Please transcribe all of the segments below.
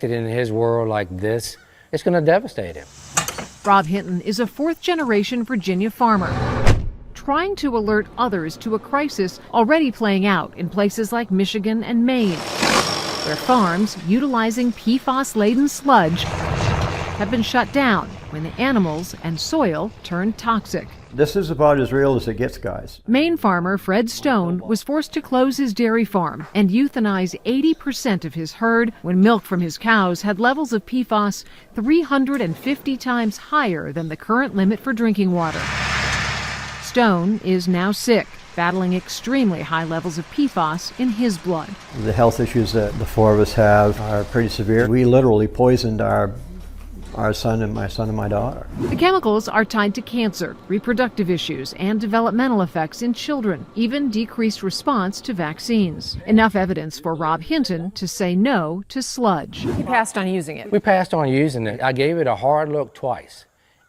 In his world like this, it's going to devastate him. Rob Hinton is a fourth-generation Virginia farmer, trying to alert others to a crisis already playing out in places like Michigan and Maine, where farms utilizing PFAS-laden sludge have been shut down when the animals and soil turned toxic. This is about as real as it gets, guys. Maine farmer Fred Stone was forced to close his dairy farm and euthanize 80% of his herd when milk from his cows had levels of PFAS 350 times higher than the current limit for drinking water. Stone is now sick, battling extremely high levels of PFAS in his blood. The health issues that the four of us have are pretty severe. We literally poisoned our son and my daughter. The chemicals are tied to cancer, reproductive issues, and developmental effects in children, even decreased response to vaccines. Enough evidence for Rob Hinton to say no to sludge. He passed on using it. We passed on using it. I gave it a hard look twice,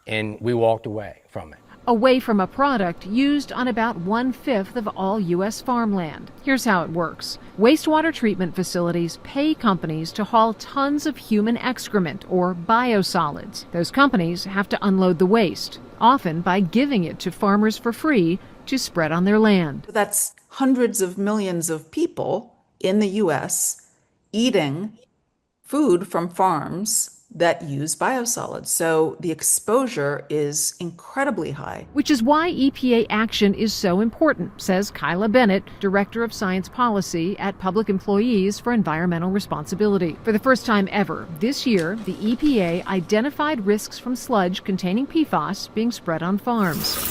and we walked away from it. Away from a product used on about 1/5 of all U.S. farmland. Here's how it works. Wastewater treatment facilities pay companies to haul tons of human excrement, or biosolids. Those companies have to unload the waste, often by giving it to farmers for free to spread on their land. That's hundreds of millions of people in the U.S. eating food from farms that use biosolids. So the exposure is incredibly high. Which is why EPA action is so important, says Kyla Bennett, Director of Science Policy at Public Employees for Environmental Responsibility. For the first time ever, this year, the EPA identified risks from sludge containing PFAS being spread on farms.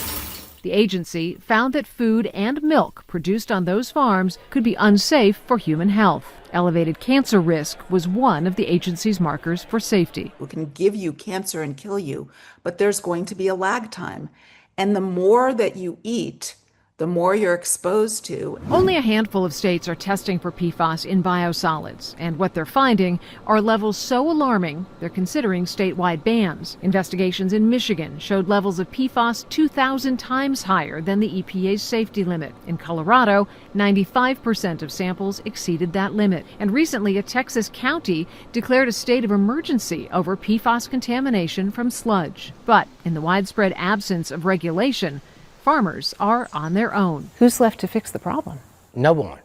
The agency found that food and milk produced on those farms could be unsafe for human health. Elevated cancer risk was one of the agency's markers for safety. We can give you cancer and kill you, but there's going to be a lag time. And the more that you eat, the more you're exposed to. Only a handful of states are testing for PFAS in biosolids, and what they're finding are levels so alarming they're considering statewide bans. Investigations in Michigan showed levels of PFAS 2,000 times higher than the EPA's safety limit. In Colorado, 95% of samples exceeded that limit. And recently, a Texas county declared a state of emergency over PFAS contamination from sludge. But in the widespread absence of regulation, farmers are on their own. Who's left to fix the problem? No one.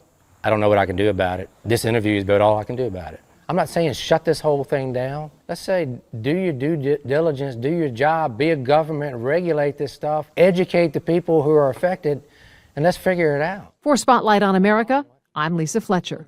I don't know what I can do about it. This interview is about all I can do about it. I'm not saying shut this whole thing down. Let's say do your due diligence, do your job, be a government, regulate this stuff, educate the people who are affected, and let's figure it out. For Spotlight on America, I'm Lisa Fletcher.